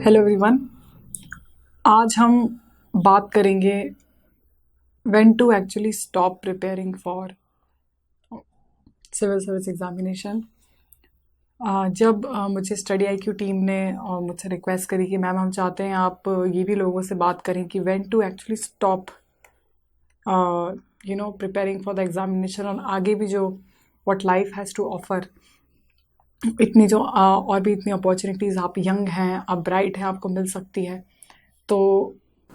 Hello everyone. आज हम बात करेंगे when to actually stop preparing for civil service examination. जब मुझे स्टडी आईक्यू टीम ने मुझसे रिक्वेस्ट करी कि मैम हम चाहते हैं आप ये भी लोगों से बात करें कि when to actually stop preparing for the examination, और आगे भी जो what life has to offer, इतनी जो और भी इतनी अपॉर्चुनिटीज़, आप यंग हैं, आप ब्राइट हैं, आपको मिल सकती है। तो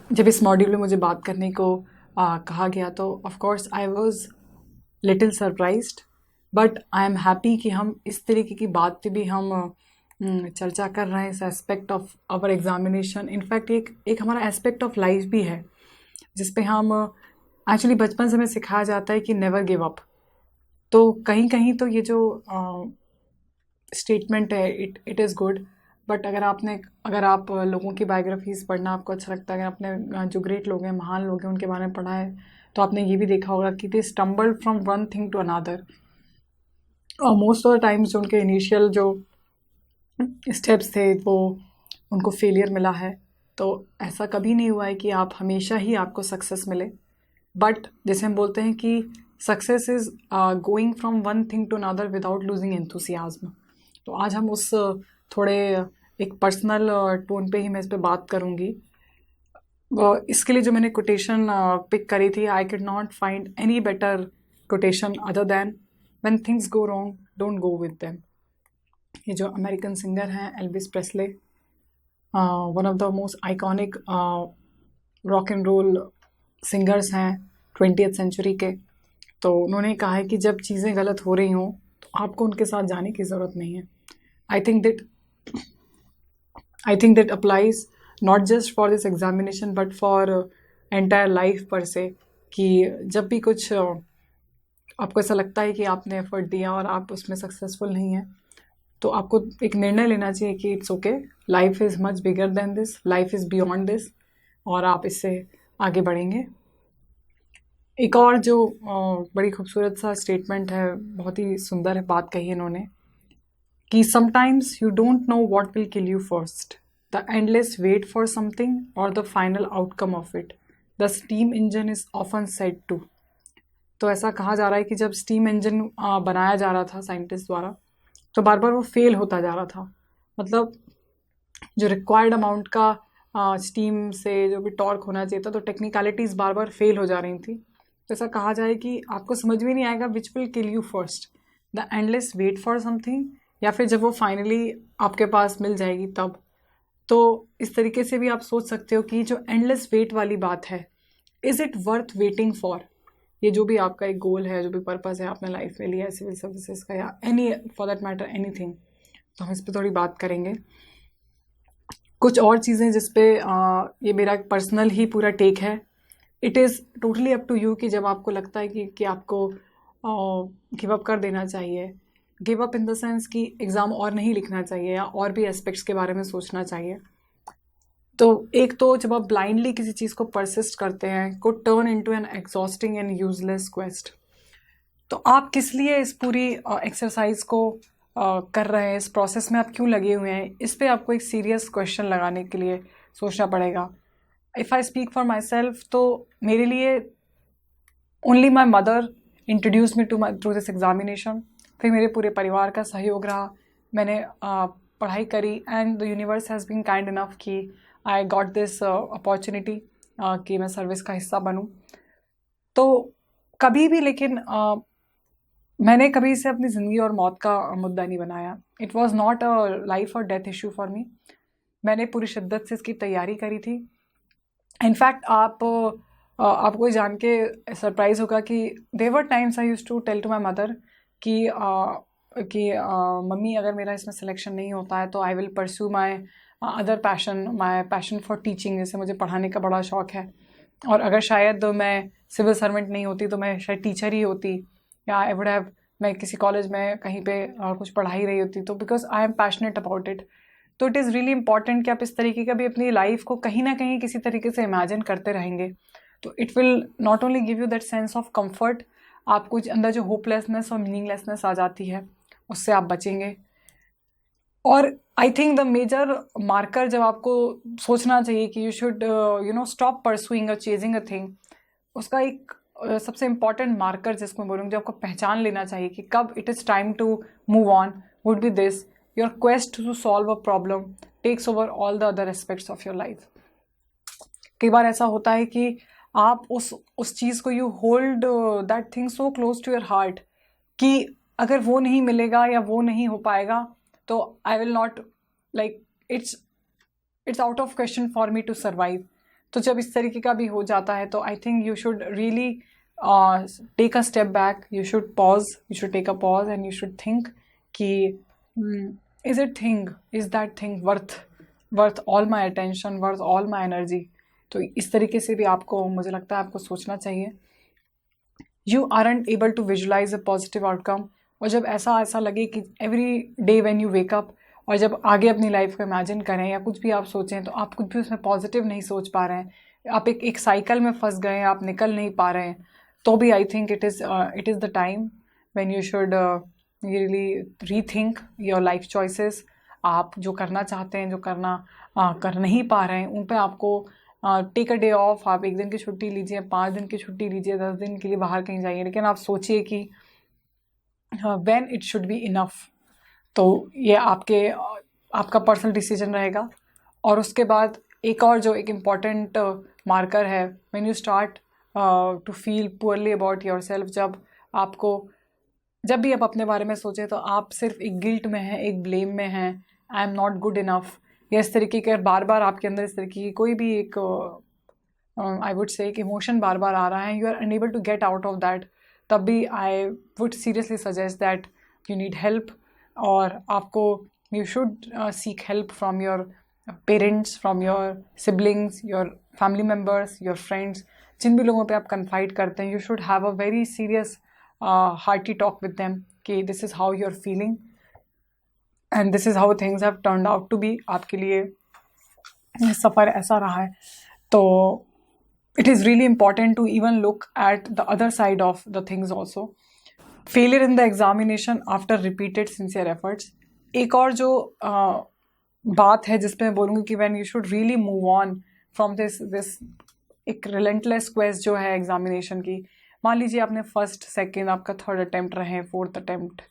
जब इस मॉड्यूल में मुझे बात करने को कहा गया तो of course I was little surprised, but I am happy कि हम इस तरीके की बात पे भी हम चर्चा कर रहे हैं। इस aspect of our examination, in fact एक हमारा एस्पेक्ट ऑफ लाइफ भी है जिस पे हम एक्चुअली बचपन से हमें सिखाया जाता है कि नेवर गिव अप। तो कहीं कहीं तो ये जो स्टेटमेंट है इट इज़ गुड, बट अगर आप लोगों की बायोग्राफीज़ पढ़ना आपको अच्छा लगता है, अगर आपने जो ग्रेट लोग हैं, महान लोग हैं, उनके बारे में पढ़ा है, तो आपने ये भी देखा होगा कि they stumbled from one thing to another, और मोस्ट ऑफ द टाइम्स जो उनके इनिशियल जो स्टेप्स थे वो उनको फेलियर मिला है। तो ऐसा कभी नहीं हुआ है कि आप हमेशा ही आपको सक्सेस मिले, बट जैसे हम बोलते हैं कि success is going from one thing to another without losing enthusiasm. तो आज हम उस थोड़े एक पर्सनल टोन पे ही मैं इस पे बात करूँगी। इसके लिए जो मैंने कोटेशन पिक करी थी, I could not find any better quotation other than when things go wrong don't go with them. ये जो अमेरिकन सिंगर हैं Elvis Presley, one of the most iconic rock and roll singers हैं 20th century के, तो उन्होंने कहा है कि जब चीज़ें गलत हो रही हों तो आपको उनके साथ जाने की ज़रूरत नहीं है। I think that applies not just for this examination but for entire life पर से, कि जब भी कुछ आपको ऐसा लगता है कि आपने एफर्ट दिया और आप उसमें सक्सेसफुल नहीं हैं, तो आपको एक निर्णय लेना चाहिए कि it's okay, life is much bigger than this, life is beyond this, और आप इससे आगे बढ़ेंगे। एक और जो बड़ी खूबसूरत सा स्टेटमेंट है, बहुत ही सुंदर है बात कही इन्होंने, कि sometimes you don't know what will kill you first, the endless wait for something और the final outcome of it, the steam engine is often said to. तो ऐसा कहा जा रहा है कि जब स्टीम इंजन बनाया जा रहा था साइंटिस्ट द्वारा, तो बार बार वो फेल होता जा रहा था। मतलब जो रिक्वायर्ड अमाउंट का स्टीम से जो भी टॉर्क होना चाहिए था, तो टेक्निकलिटीज़ बार बार फेल हो जा रही थी। तो ऐसा कहा जाए कि आपको समझ में नहीं आएगा which will kill you first, the endless wait for something, या फिर जब वो फाइनली आपके पास मिल जाएगी तब। तो इस तरीके से भी आप सोच सकते हो कि जो एंडलेस वेट वाली बात है, is it worth waiting for. ये जो भी आपका एक गोल है, जो भी पर्पज़ है आपने लाइफ में लिया है सिविल सर्विसेज का, या any for that matter anything, तो हम इस पर थोड़ी बात करेंगे। कुछ और चीज़ें जिस पे ये मेरा पर्सनल ही पूरा टेक है, it is totally up to you कि जब आपको लगता है कि आपको गिव अप कर देना चाहिए, give up in the sense कि एग्ज़ाम और नहीं लिखना चाहिए या और भी एस्पेक्ट्स के बारे में सोचना चाहिए। तो एक तो जब आप ब्लाइंडली किसी चीज़ को परसिस्ट करते हैं, को turn into an exhausting and useless quest. तो आप किस लिए इस पूरी एक्सरसाइज को कर रहे हैं, इस प्रोसेस में आप क्यों लगे हुए हैं, इस पे आपको एक सीरियस क्वेश्चन लगाने के लिए सोचना पड़ेगा। If I speak for myself, तो मेरे लिए only my mother introduce me to this examination, फिर मेरे पूरे परिवार का सहयोग रहा, मैंने पढ़ाई करी, and the universe has been kind enough कि आई गॉट दिस अपॉर्चुनिटी कि मैं सर्विस का हिस्सा बनूं। तो कभी भी लेकिन मैंने कभी इसे अपनी ज़िंदगी और मौत का मुद्दा नहीं बनाया। It was not a life और डेथ इशू फॉर मी। मैंने पूरी शिद्दत से इसकी तैयारी करी थी। इनफैक्ट आपको जान के सरप्राइज़ होगा कि there were times I used to tell to my mother कि मम्मी अगर मेरा इसमें सिलेक्शन नहीं होता है तो I will pursue my other passion, my passion for teaching, जैसे मुझे पढ़ाने का बड़ा शौक़ है, और अगर शायद मैं सिविल सर्वेंट नहीं होती तो मैं शायद टीचर ही होती, या आई वुड हैव, मैं किसी कॉलेज में कहीं पे कुछ पढ़ा ही रही होती, तो because I am passionate about it. तो इट इज़ रियली इंपॉर्टेंट कि आप इस तरीके का भी अपनी लाइफ को कहीं ना कहीं किसी तरीके से इमेजिन करते रहेंगे, तो it will not only give you that sense of comfort, आपको अंदर जो होपलेसनेस और मीनिंगलेसनेस आ जाती है उससे आप बचेंगे। और I think the major marker जब आपको सोचना चाहिए कि यू शुड स्टॉप परसुइंग और चेजिंग अ थिंग, उसका एक सबसे इम्पॉर्टेंट मार्कर जिसको मैं बोलूँगी जो आपको पहचान लेना चाहिए कि कब it is time to move on, would be this: your quest to solve a problem takes over all the other aspects of your life. कई बार ऐसा होता है कि आप उस चीज़ को, you hold that thing so close to your heart कि अगर वो नहीं मिलेगा या वो नहीं हो पाएगा तो I will not, like, it's out of question for me to survive. तो जब इस तरीके का भी हो जाता है तो I think you should really take a step back, you should pause, you should take a pause and you should think कि is that thing worth all my attention, worth all my energy. तो इस तरीके से भी आपको, मुझे लगता है, आपको सोचना चाहिए। You aren't able to visualize a positive outcome. और जब ऐसा लगे कि every day when you wake up, और जब आगे अपनी लाइफ को इमेजिन करें या कुछ भी आप सोचें तो आप कुछ भी उसमें पॉजिटिव नहीं सोच पा रहे हैं, आप एक साइकिल में फंस गए हैं, आप निकल नहीं पा रहे हैं, तो भी I think it is the time when you should really rethink your life choices. आप जो करना चाहते हैं, जो करना कर नहीं पा रहे हैं, उन पे आपको टेक अ डे ऑफ। आप 1 दिन की छुट्टी लीजिए, 5 दिन की छुट्टी लीजिए, 10 दिन के लिए बाहर कहीं जाइए, लेकिन आप सोचिए कि when it should be enough. तो ये आपका पर्सनल डिसीजन रहेगा। और उसके बाद एक और जो एक इम्पॉर्टेंट मार्कर है, when you start to feel poorly about yourself, जब भी आप अपने बारे में सोचें तो आप सिर्फ एक गिल्ट में हैं, एक ब्लेम में हैं, I am not good enough, या इस तरीके के बार बार आपके अंदर इस तरीके की कोई भी एक आई वुड से एक इमोशन बार बार आ रहा है, you are unable to get out of that, तब भी I would seriously suggest that you need help. और आपको, you should seek help from your parents, from your siblings, your family members, your friends, जिन भी लोगों पे आप confide करते हैं, you should have a very serious hearty talk with them कि this is how you are feeling and this is how things have turned out to be. आपके लिए सफ़र ऐसा रहा है। तो it is really important to even look at the other side of the things also. Failure in the examination after repeated sincere efforts, एक और जो बात है जिस पे मैं बोलूँगी कि when you should really move on from this एक relentless quest जो है एग्जामिनेशन की। मान लीजिए आपने फर्स्ट, सेकेंड, आपका थर्ड अटेम्प्ट रहे, फोर्थ अटेम्प्ट,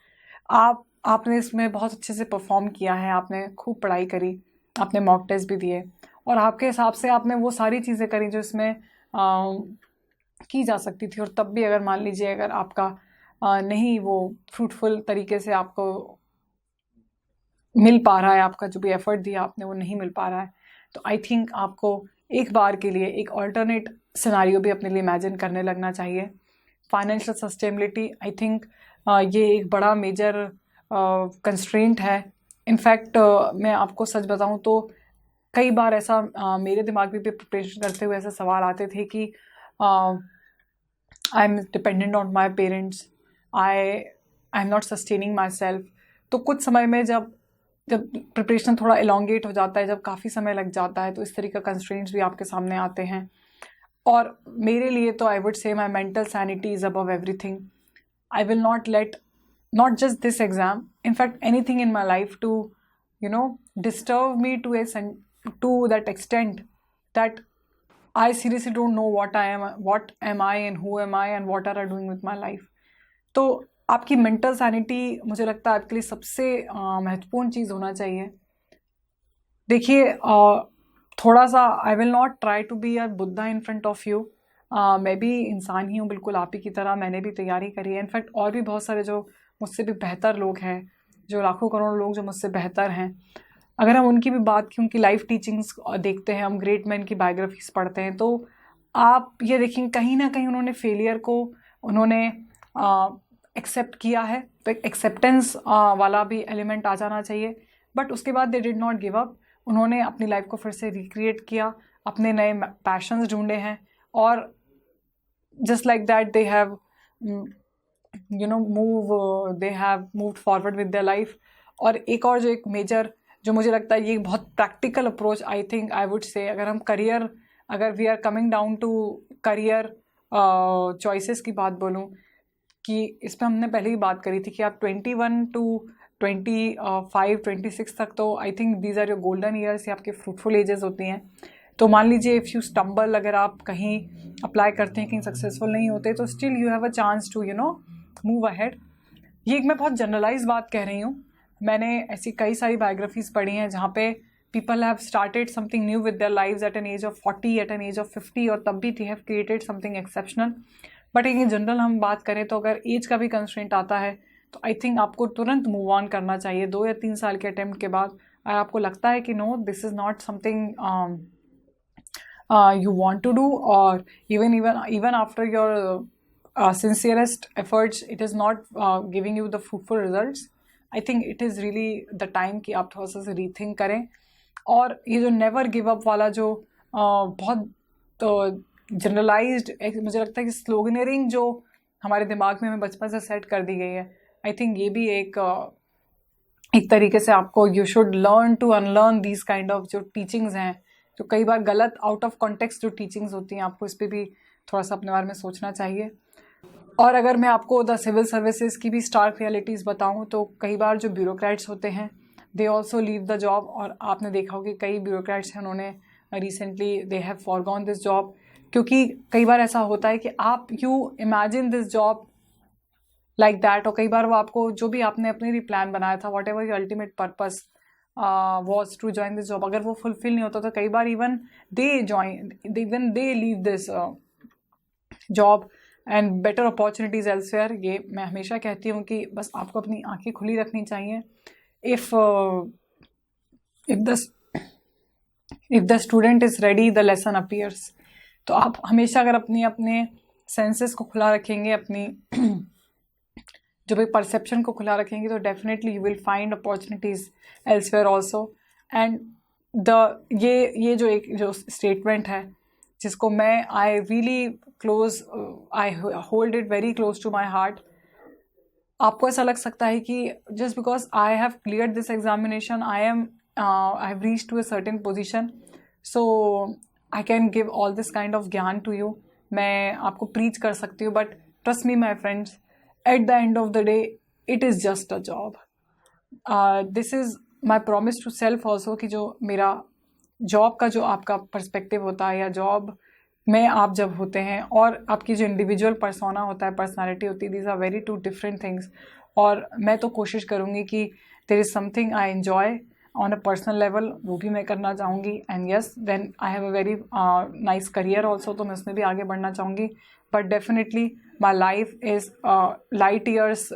आपने इसमें बहुत अच्छे से परफॉर्म किया है, आपने खूब पढ़ाई करी, आपने मॉक टेस्ट भी दिए, और आपके हिसाब से आपने वो सारी चीज़ें करी जो इसमें की जा सकती थी, और तब भी अगर मान लीजिए अगर आपका नहीं वो फ्रूटफुल तरीके से आपको मिल पा रहा है, आपका जो भी एफर्ट दिया आपने वो नहीं मिल पा रहा है, तो आई थिंक आपको एक बार के लिए एक ऑल्टरनेट सिनारियो भी अपने लिए इमेजिन करने लगना चाहिए। फाइनेंशियल सस्टेनेबिलिटी, आई थिंक ये एक बड़ा मेजर कंस्ट्रेंट है। इनफैक्ट मैं आपको सच बताऊं तो कई बार ऐसा मेरे दिमाग में भी प्रिपरेशन करते हुए ऐसे सवाल आते थे कि I am dependent on my parents, I am not sustaining my self. तो कुछ समय में जब प्रिपरेशन थोड़ा एलोंगेट हो जाता है, जब काफ़ी समय लग जाता है, तो इस तरीके का कंस्ट्रेंट्स भी आपके सामने आते हैं। और मेरे लिए तो आई वुड से माई mental sanity is above everything. I will not let not just this exam, in fact anything in my life to disturb me to that extent that I seriously don't know what am I and who am I and what are I doing with my life. तो आपकी mental sanity मुझे लगता है आपके लिए सबसे महत्वपूर्ण चीज़ होना चाहिए। देखिए थोड़ा सा I will not try to be a Buddha in front of you. मैं भी इंसान ही हूँ बिल्कुल आप ही की तरह, मैंने भी तैयारी करी है। इनफैक्ट और भी बहुत सारे जो मुझसे भी बेहतर लोग हैं, जो लाखों करोड़ों लोग जो मुझसे बेहतर हैं, अगर हम उनकी भी बात की, उनकी लाइफ टीचिंग्स देखते हैं, हम ग्रेट मैन की बायोग्राफीज पढ़ते हैं, तो आप ये देखेंगे कहीं ना कहीं उन्होंने फेलियर को उन्होंने एक्सेप्ट किया है। तो एक एक्सेप्टेंस वाला भी एलिमेंट आ जाना चाहिए। बट उसके बाद they did not give up, उन्होंने अपनी लाइफ को फिर से रिक्रिएट किया, अपने नए पैशंस ढूंढे हैं, और just like that they have they have moved forward with their life. और एक और जो एक मेजर जो मुझे लगता है ये बहुत practical approach I think I would say, अगर we are coming down to career choices की बात बोलूँ, कि इस पर हमने पहले ही बात करी थी कि आप 21 to 25-26 तक तो I think these are your golden years, ये आपके फ्रूटफुल एजेस होती हैं। तो मान लीजिए इफ़ यू स्टम्बल, अगर आप कहीं अप्लाई करते हैं कहीं सक्सेसफुल नहीं होते, तो still you have a chance to move ahead. ये एक मैं बहुत जनरलाइज बात कह रही हूँ। मैंने ऐसी कई सारी बायोग्राफीज़ पढ़ी हैं जहाँ पे people have started something new with their lives at an age of 40, at an age of 50, और तब भी they have created something exceptional. But in general हम बात करें तो अगर एज का भी कंस्ट्रेंट आता है तो आई थिंक आपको तुरंत मूव ऑन करना चाहिए 2 या 3 साल के अटेम्प्ट के बाद। अगर आपको लगता है कि no this is not something you want to do, or even after your sincerest efforts it is not giving you the fruitful results, I think it is really the time कि आप थोड़ा सा rethink करें। और ये जो never give up वाला जो बहुत जनरलाइज्ड मुझे लगता है कि स्लोगनरिंग जो हमारे दिमाग में हमें बचपन से सेट कर दी गई है, आई थिंक ये भी एक तरीके से आपको you should learn to unlearn these kind of जो टीचिंग्स हैं, जो कई बार गलत आउट ऑफ कॉन्टेक्स्ट जो टीचिंग्स होती हैं, आपको इस पर भी थोड़ा सा अपने बारे में सोचना चाहिए। और अगर मैं आपको द सिविल सर्विसेज की भी स्टार्क रियलिटीज़ बताऊं तो कई बार जो ब्यूरोक्रेट्स होते हैं they also leave the job, और आपने देखा होगा कि कई ब्यूरोक्रेट्स हैं उन्होंने recently they have foregone this job, क्योंकि कई बार ऐसा होता है कि आप you imagine this job like that, और कई बार वो आपको जो भी आपने अपने लिए प्लान बनाया था, whatever your ultimate purpose was to join this job, अगर वो फुलफिल नहीं होता तो कई बार even they leave this job and better opportunities elsewhere. ये मैं हमेशा कहती हूँ कि बस आपको अपनी आंखें खुली रखनी चाहिए। If the student is ready the lesson appears. तो आप हमेशा अगर अपने सेंसेस को खुला रखेंगे, अपनी जो भी परसेप्शन को खुला रखेंगे, तो definitely you will find opportunities elsewhere also. And ये जो स्टेटमेंट है जिसको मैं I hold it very close to my heart. आपको ऐसा लग सकता है कि just because I have clear this examination I have reached to a certain position, so I can give all this kind of gyaan to you, मैं आपको preach कर सकती हूँ। But trust me my friends, at the end of the day it is just a job. This is my promise to self also कि जो मेरा job का जो आपका पर्सपेक्टिव होता है, या जॉब में आप जब होते हैं और आपकी जो इंडिविजुअल पर्सोना होता है, पर्सनालिटी होती है, these are very two different things. और मैं तो कोशिश करूँगी कि there is something I enjoy on a personal level, वो भी मैं करना चाहूँगी। And yes, then I have a very nice career also, तो मैं उसमें भी आगे बढ़ना चाहूँगी। But definitely my life is light years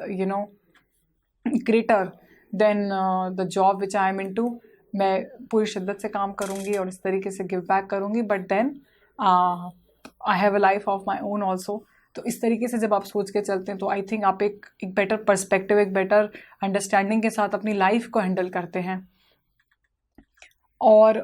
greater than the job which I am into. मैं पूरी शिद्दत से काम करूँगी और इस तरीके से गिव बैक करूँगी, but then I have a life of my own also. तो इस तरीके से जब आप सोच के चलते हैं तो आई थिंक आप एक बेटर पर्सपेक्टिव, एक बेटर अंडरस्टैंडिंग के साथ अपनी लाइफ को हैंडल करते हैं। और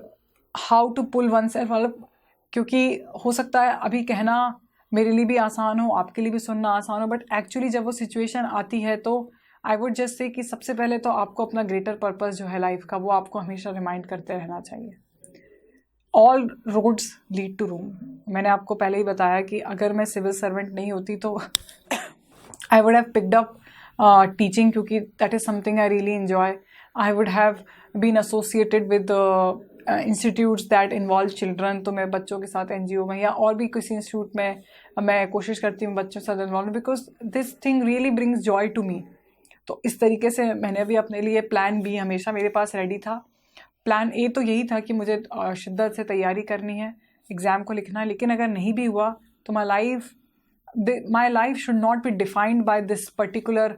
how to pull oneself, मतलब क्योंकि हो सकता है अभी कहना मेरे लिए भी आसान हो, आपके लिए भी सुनना आसान हो, बट एक्चुअली जब वो सिचुएशन आती है तो आई वुड जस्ट से कि सबसे पहले तो आपको अपना ग्रेटर पर्पस जो है लाइफ का, वो आपको हमेशा रिमाइंड करते रहना चाहिए। All roads lead to Rome. मैंने आपको पहले ही बताया कि अगर मैं सिविल सर्वेंट नहीं होती तो I would have picked up teaching, क्योंकि that is something I really enjoy. I would have been associated with institutes that involve children, तो मैं बच्चों के साथ NGO में या और भी किसी इंस्टीट्यूट में मैं कोशिश करती हूँ बच्चों के साथ involve, because this thing really brings joy to me. तो इस तरीके से मैंने भी अपने लिए प्लान बी हमेशा मेरे पास रेडी था। प्लान ए तो यही था कि मुझे शिद्दत से तैयारी करनी है, एग्ज़ाम को लिखना है, लेकिन अगर नहीं भी हुआ तो my life should not be defined by this particular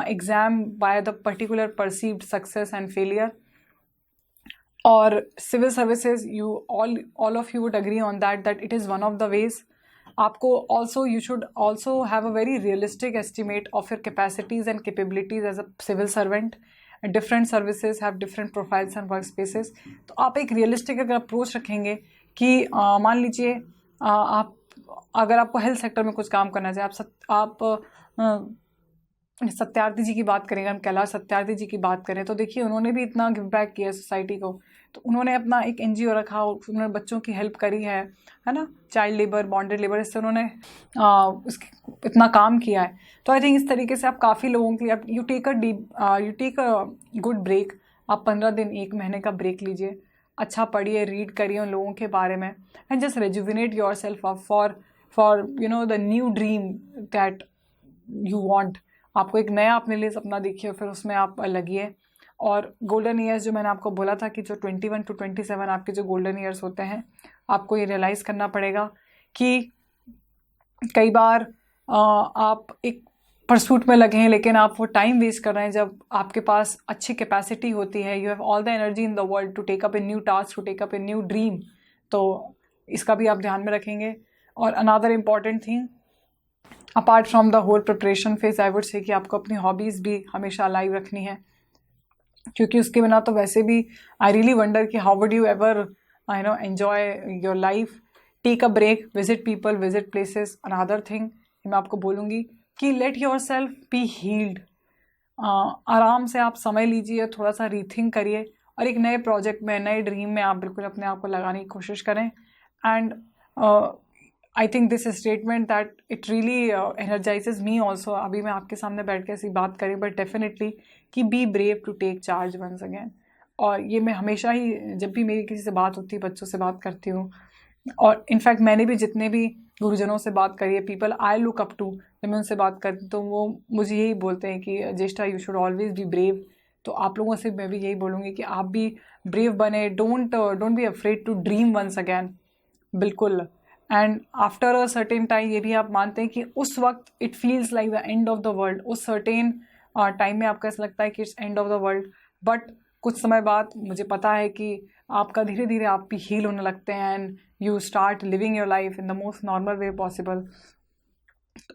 exam, by the particular perceived success and failure. और civil services, you all of you would agree on that it is one of the ways. आपको also you should also have a very realistic estimate of your capacities and capabilities as a civil servant. Different services have different profiles and work spaces. तो आप एक realistic अगर approach रखेंगे कि मान लीजिए आप अगर आपको हेल्थ सेक्टर में कुछ काम करना चाहिए, आप सत्यार्थी जी की बात करेंगे, हम कैलाश सत्यार्थी जी की बात करें तो देखिए उन्होंने भी इतना गिव बैक किया सोसाइटी को। तो उन्होंने अपना एक NGO रखा, उन्होंने बच्चों की हेल्प करी है ना, चाइल्ड लेबर, बॉन्डेड लेबर, इससे उन्होंने इतना काम किया है। तो आई थिंक इस तरीके से आप काफ़ी लोगों के लिए आप you take a good break. आप 15 दिन 1 महीने का ब्रेक लीजिए, अच्छा पढ़िए, रीड करिए उन लोगों के बारे में, and just rejuvenate your self up for the new dream that you want. आपको एक नया अपने लिए सपना देखिए, फिर उसमें आप लगिए। और गोल्डन ईयर्स जो मैंने आपको बोला था कि जो 21 to 27 आपके जो गोल्डन ईयर्स होते हैं, आपको ये रियलाइज़ करना पड़ेगा कि कई बार आप एक परसूट में लगे हैं लेकिन आप वो टाइम वेस्ट कर रहे हैं जब आपके पास अच्छी कैपेसिटी होती है। You have all the energy in the world to take up a new task, to take up a new dream. तो इसका भी आप ध्यान में रखेंगे। और another important thing apart from the whole preparation phase, I would say कि आपको अपनी हॉबीज़ भी हमेशा अलाइव रखनी है, क्योंकि उसके बिना तो वैसे भी आई रियली वंडर कि how would you ever enjoy your life. Take a break, visit people, visit places. Another thing मैं आपको बोलूँगी कि let yourself be healed. आराम से आप समय लीजिए, थोड़ा सा रीथिंक करिए और एक नए प्रोजेक्ट में, नए ड्रीम में आप बिल्कुल अपने आप को लगाने की कोशिश करें। And I think this statement that it really energises me also. अभी मैं आपके सामने बैठ के ऐसी बात करी, बट डेफिनेटली कि be brave to take charge once again. और ये मैं हमेशा ही, जब भी मेरी किसी से बात होती है, बच्चों से बात करती हूँ, और इनफैक्ट मैंने भी जितने भी गुरुजनों से बात करी है, people I look up to, जब मैं उनसे बात करती तो वो मुझे यही बोलते हैं कि Jyeshtha you should always be brave. तो आप लोगों से मैं भी यही बोलूँगी कि आप भी ब्रेव बने। Don't be afraid to dream once again, बिल्कुल। And after a certain time ये भी आप मानते हैं कि उस वक्त it feels like the end of the world. उस सर्टेन टाइम में आपको ऐसा लगता है कि it's end of the world, but कुछ समय बाद मुझे पता है कि आपका धीरे धीरे आप भी हील होने लगते हैं and you start living your life in the most normal way possible.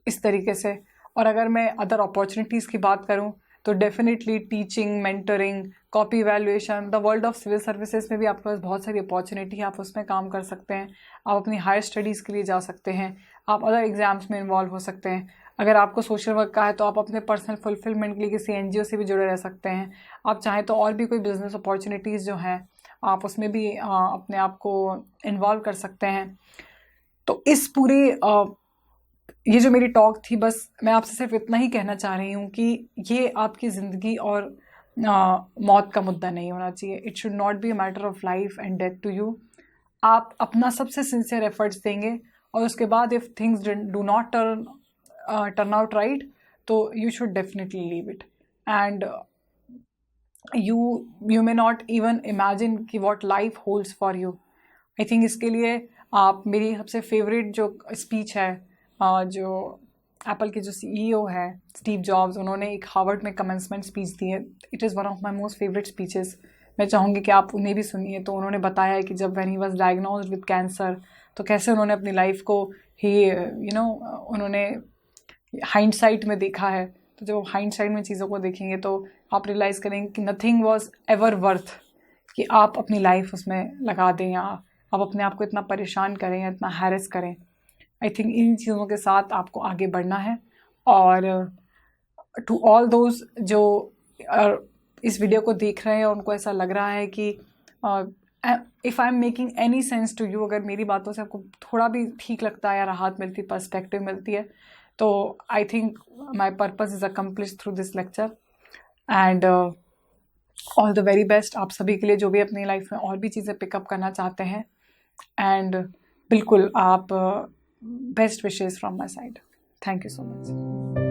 इस तरीके से। और अगर मैं अदर अपॉर्चुनिटीज़ की बात करूं तो definitely teaching, mentoring, copy evaluation, the world of civil services में भी आपके पास बहुत सारी अपॉर्चुनिटी है, आप उसमें काम कर सकते हैं। आप अपनी हायर स्टडीज़ के लिए जा सकते हैं, आप अदर एग्ज़ाम्स में इन्वॉल्व हो सकते हैं। अगर आपको सोशल वर्क का है तो आप अपने पर्सनल फुलफिलमेंट के लिए किसी NGO से भी जुड़े रह सकते हैं। आप चाहें तो और भी कोई बिजनेस अपॉर्चुनिटीज़ जो हैं आप उसमें भी अपने आप को इन्वॉल्व कर सकते हैं। तो इस पूरे ये जो मेरी टॉक थी, बस मैं आपसे सिर्फ इतना ही कहना चाह रही हूँ कि ये आपकी ज़िंदगी और मौत का मुद्दा नहीं होना चाहिए। It should not be a matter of life and death to you. आप अपना सबसे सिंसियर एफर्ट्स देंगे और उसके बाद if things do not turn out right, तो you should definitely leave it. And you may not even imagine कि what life holds for you. I think इसके लिए आप, मेरी सबसे फेवरेट जो स्पीच है, जो एप्पल के जो CEO है स्टीव जॉब्स, उन्होंने एक हार्वर्ड में कमेंसमेंट स्पीच दी है। It is one of my most favourite speeches. मैं चाहूँगी कि आप उन्हें भी सुनिए। तो उन्होंने बताया है कि जब when he was diagnosed with cancer, तो कैसे उन्होंने अपनी लाइफ को ही उन्होंने हाइंडसाइट में देखा है। तो जब हाइंडसाइट में चीज़ों को देखेंगे तो आप रियलाइज़ करेंगे कि नथिंग वाज एवर वर्थ कि आप अपनी लाइफ उसमें लगा दें या आप अपने आप को इतना परेशान करें या इतना हैरेस करें। आई थिंक इन चीज़ों के साथ आपको आगे बढ़ना है। और टू ऑल दोज जो इस वीडियो को देख रहे हैं और उनको ऐसा लग रहा है कि if I am making any sense to you, अगर मेरी बातों से आपको थोड़ा भी ठीक लगता है या राहत मिलती, पर्सपेक्टिव मिलती है, तो I think my purpose is accomplish through this lecture. And all the very best आप सभी के लिए जो भी अपनी लाइफ में और भी चीज़ें पिकअप करना चाहते हैं। एंड बिल्कुल आप best wishes from my side. Thank you so much.